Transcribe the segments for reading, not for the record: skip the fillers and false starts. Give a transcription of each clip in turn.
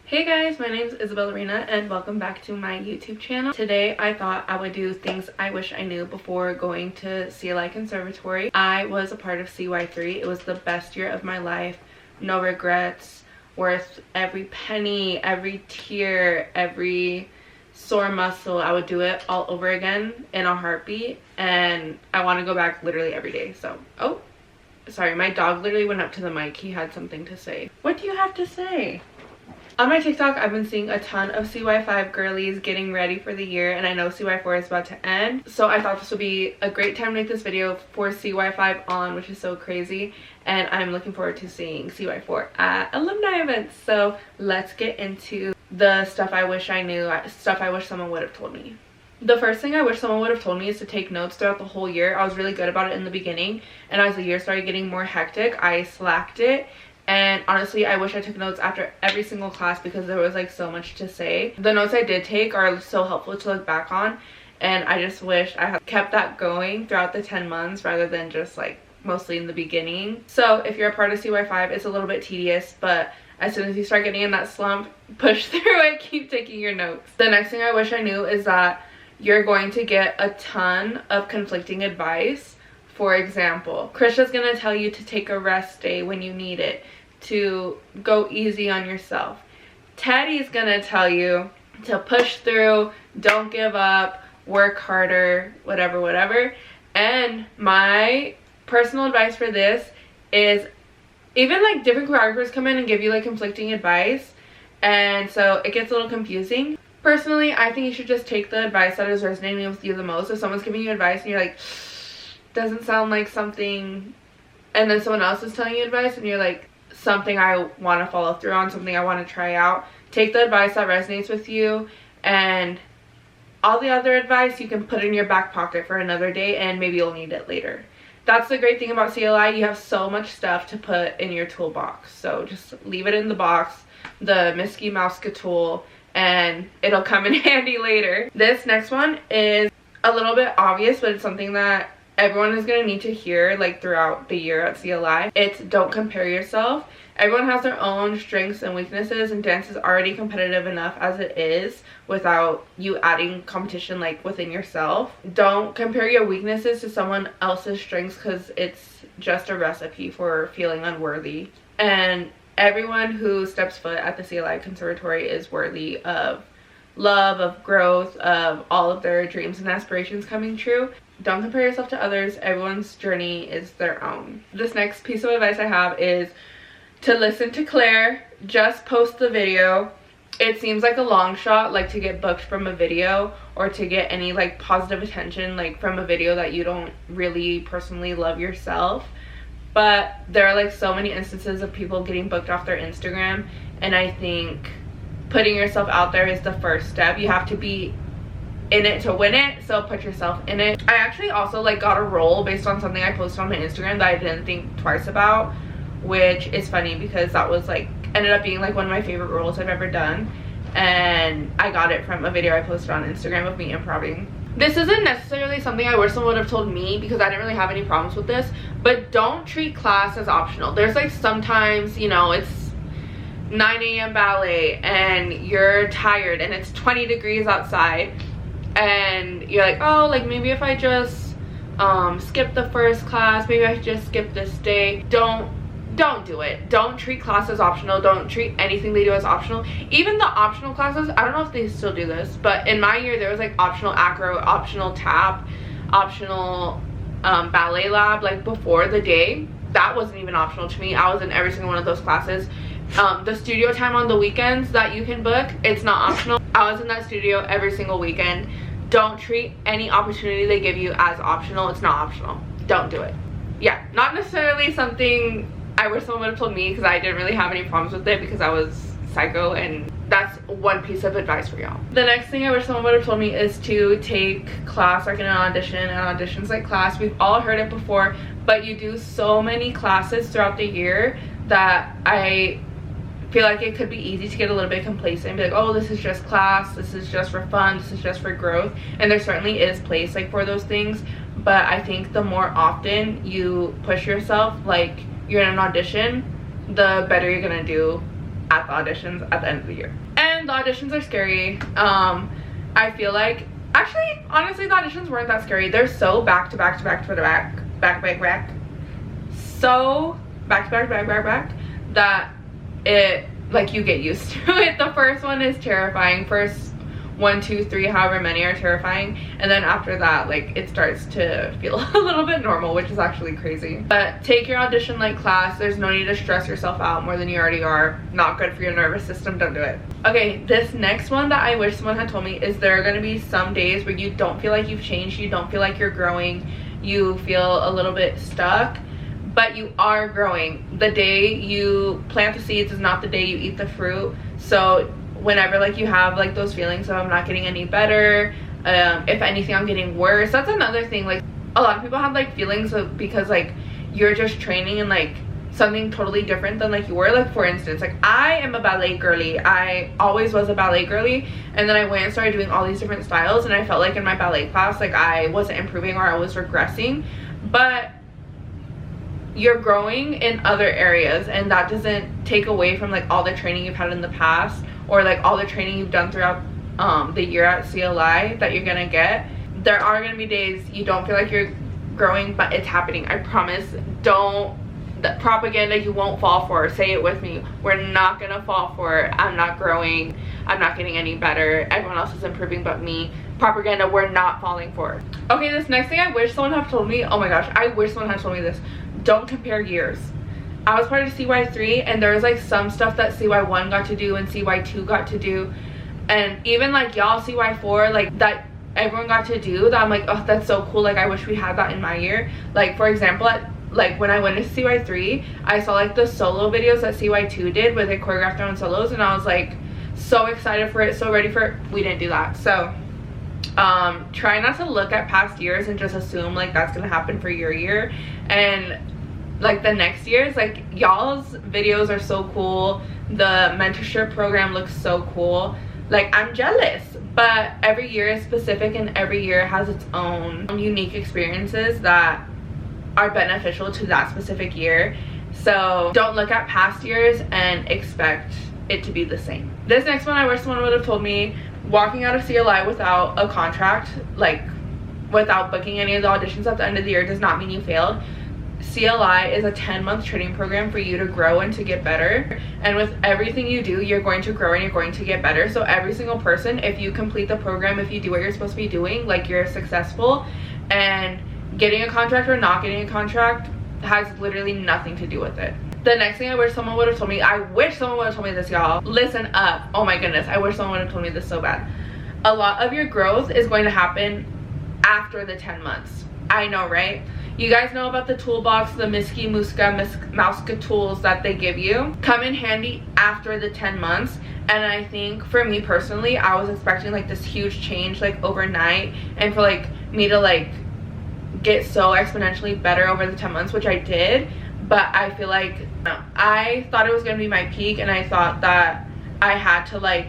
Hey guys, my name is Isabellerina and welcome back to my YouTube channel. Today I thought I would do things I wish I knew before going to CLI Conservatory. I was a part of CY3. It was the best year of my life. No regrets. Worth every penny, every tear, every sore muscle. I would do it all over again in a heartbeat, and I want to go back literally every day. So, oh, sorry, my dog literally went up to the mic. He had something to say. What do you have to say? On my TikTok, I've been seeing a ton of CY5 girlies getting ready for the year, and I know CY4 is about to end. So I thought this would be a great time to make this video for CY5 on, which is so crazy. And I'm looking forward to seeing CY4 at alumni events. So let's get into the stuff I wish I knew, stuff I wish someone would have told me. The first thing I wish someone would have told me is to take notes throughout the whole year. I was really good about it in the beginning, and as the year started getting more hectic, I slacked it. And honestly, I wish I took notes after every single class because there was like so much to say. The notes I did take are so helpful to look back on, and I just wish I had kept that going throughout the 10 months rather than just like mostly in the beginning. So if you're a part of CY5, it's a little bit tedious, but as soon as you start getting in that slump, push through it, keep taking your notes. The next thing I wish I knew is that you're going to get a ton of conflicting advice. For example, Krisha's gonna tell you to take a rest day when you need it, to go easy on yourself. Teddy's gonna tell you to push through, don't give up, work harder, whatever. And my personal advice for this is, even like different choreographers come in and give you like conflicting advice, and so it gets a little confusing. Personally, I think you should just take the advice that is resonating with you the most. If someone's giving you advice and you're like, doesn't sound like something, and then someone else is telling you advice and you're like, something I want to follow through on, something I want to try out, take the advice that resonates with you, and all the other advice you can put in your back pocket for another day, and maybe you'll need it later. That's the great thing about CLI. You have so much stuff to put in your toolbox, so just leave it in the box, the Misky Mouska tool, and it'll come in handy later. This next one is a little bit obvious, but it's something that everyone is going to need to hear like throughout the year at CLI. It's don't compare yourself. Everyone has their own strengths and weaknesses, and dance is already competitive enough as it is without you adding competition like within yourself. Don't compare your weaknesses to someone else's strengths, because it's just a recipe for feeling unworthy. And everyone who steps foot at the CLI Conservatory is worthy of love, of growth, of all of their dreams and aspirations coming true. Don't compare yourself to others. Everyone's journey is their own. This next piece of advice I have is to listen to Claire. Just post the video. It seems like a long shot, like to get booked from a video or to get any like positive attention like from a video that you don't really personally love yourself. But there are like so many instances of people getting booked off their Instagram, and I think putting yourself out there is the first step. You have to be in it to win it, so put yourself in it. I actually also like got a role based on something I posted on my Instagram that I didn't think twice about, which is funny because that was like ended up being like one of my favorite roles I've ever done, and I got it from a video I posted on Instagram of me improvising. This isn't necessarily something I wish someone would have told me because I didn't really have any problems with this, but don't treat class as optional. There's like sometimes, you know, it's 9 a.m. ballet and you're tired and it's 20 degrees outside, and you're like, oh, like maybe if I just skip the first class, maybe I should just skip this day. Don't do it. Don't treat class as optional. Don't treat anything they do as optional. Even the optional classes, I don't know if they still do this, but in my year there was like optional acro, optional tap, optional ballet lab like before the day. That wasn't even optional to me. I was in every single one of those classes. The studio time on the weekends that you can book, it's not optional. I was in that studio every single weekend. Don't treat any opportunity they give you as optional. It's not optional. Don't do it. Yeah, not necessarily something I wish someone would have told me because I didn't really have any problems with it because I was psycho, and that's one piece of advice for y'all. The next thing I wish someone would have told me is to take class like in an audition, and auditions like class. We've all heard it before, but you do so many classes throughout the year that I feel like it could be easy to get a little bit complacent and be like, oh, this is just class, this is just for fun, this is just for growth. And there certainly is place like for those things, but I think the more often you push yourself like you're in an audition, the better you're gonna do at the auditions at the end of the year. And the auditions are scary. I feel like, actually, honestly, the auditions weren't that scary. They're so back to back to back to back, so back to back that it, like, you get used to it. The first one is terrifying. First 1, 2, 3, however many are terrifying, and then after that, like, it starts to feel a little bit normal, which is actually crazy. But take your audition like class. There's no need to stress yourself out more than you already are. Not good for your nervous system. Don't do it. Okay, this next one that I wish someone had told me is there are going to be some days where you don't feel like you've changed, you don't feel like you're growing, you feel a little bit stuck, but you are growing. The day you plant the seeds is not the day you eat the fruit. So whenever, like, you have, like, those feelings of I'm not getting any better, if anything I'm getting worse, that's another thing. Like, a lot of people have, like, feelings of, because, like, you're just training in, like, something totally different than, like, you were. Like, for instance, like, I am a ballet girly. I always was a ballet girly, and then I went and started doing all these different styles, and I felt like in my ballet class, like, I wasn't improving or I was regressing. But you're growing in other areas, and that doesn't take away from, like, all the training you've had in the past, or, like, all the training you've done throughout the year at CLI that you're gonna get. There are gonna be days you don't feel like you're growing, but it's happening. I promise. Don't, the propaganda you won't fall for. Say it with me. We're not gonna fall for it. I'm not growing, I'm not getting any better, everyone else is improving but me. Propaganda, we're not falling for. Okay, this next thing I wish someone had told me, oh my gosh, I wish someone had told me this. Don't compare years. I was part of CY3, and there was, like, some stuff that CY1 got to do and CY2 got to do, and even, like, y'all CY4, like, that everyone got to do, that I'm like, oh, that's so cool. Like, I wish we had that in my year. Like, for example, like, when I went to CY3, I saw, like, the solo videos that CY2 did where they choreographed their own solos, and I was, like, so excited for it, so ready for it. We didn't do that. So try not to look at past years and just assume, like, that's gonna happen for your year. And, like, the next years, like, y'all's videos are so cool, the mentorship program looks so cool. Like, I'm jealous, but every year is specific, and every year has its own unique experiences that are beneficial to that specific year. So don't look at past years and expect it to be the same. This next one, I wish someone would have told me, walking out of CLI without a contract, like, without booking any of the auditions at the end of the year, does not mean you failed. CLI is a 10-month training program for you to grow and to get better, and with everything you do, you're going to grow and you're going to get better. So every single person, if you complete the program, if you do what you're supposed to be doing, like, you're successful. And getting a contract or not getting a contract has literally nothing to do with it. The next thing I wish someone would have told me, I wish someone would have told me this, y'all. Listen up. Oh my goodness, I wish someone would have told me this so bad. A lot of your growth is going to happen after the 10 months. I know, right? You guys know about the toolbox, the Miski Mouska tools that they give you. Come in handy after the 10 months. And I think for me personally, I was expecting, like, this huge change, like, overnight, and for, like, me to, like, get so exponentially better over the 10 months, which I did. But I feel like, no, I thought it was gonna be my peak, and I thought that I had to, like,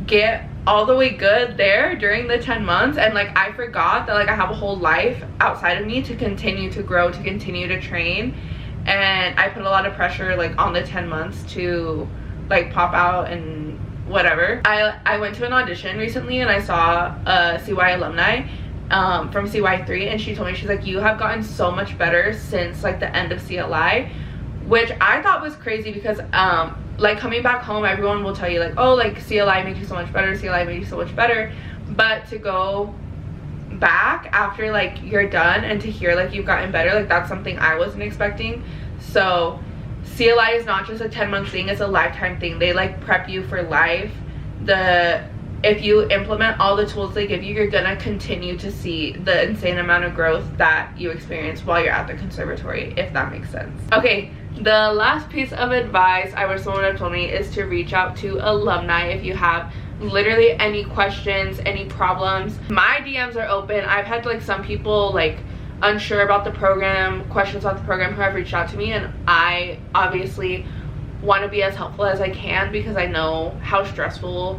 get all the way good there during the 10 months, and, like, I forgot that, like, I have a whole life outside of me to continue to grow, to continue to train. And I put a lot of pressure, like, on the 10 months to, like, pop out and whatever. I went to an audition recently, and I saw a CY alumni from CY3, and she told me, she's like, you have gotten so much better since, like, the end of CLI, which I thought was crazy because like, coming back home, everyone will tell you, like, oh, like, CLI made you so much better, CLI made you so much better. But to go back after, like, you're done and to hear, like, you've gotten better, like, that's something I wasn't expecting. So CLI is not just a 10-month thing, it's a lifetime thing. They, like, prep you for life. If you implement all the tools they give you, you're gonna continue to see the insane amount of growth that you experience while you're at the conservatory, if that makes sense. Okay, the last piece of advice I wish someone would have told me is to reach out to alumni if you have literally any questions, any problems. My DMs are open. I've had, like, some people, like, unsure about the program, questions about the program, who have reached out to me, and I obviously want to be as helpful as I can because I know how stressful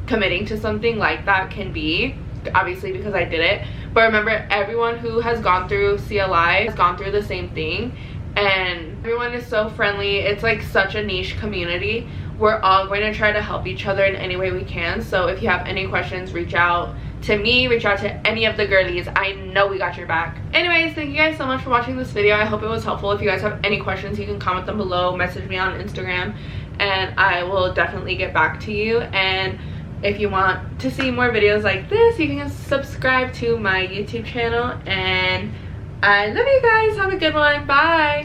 committing to something like that can be, obviously, because I did it. But remember, everyone who has gone through CLI has gone through the same thing, and everyone is so friendly. It's like such a niche community. We're all going to try to help each other in any way we can. So if you have any questions, reach out to me, reach out to any of the girlies. I know we got your back. Anyways, thank you guys so much for watching this video. I hope it was helpful. If you guys have any questions, you can comment them below, message me on Instagram, and I will definitely get back to you. And if you want to see more videos like this, you can subscribe to my YouTube channel. And I love you guys. Have a good one. Bye.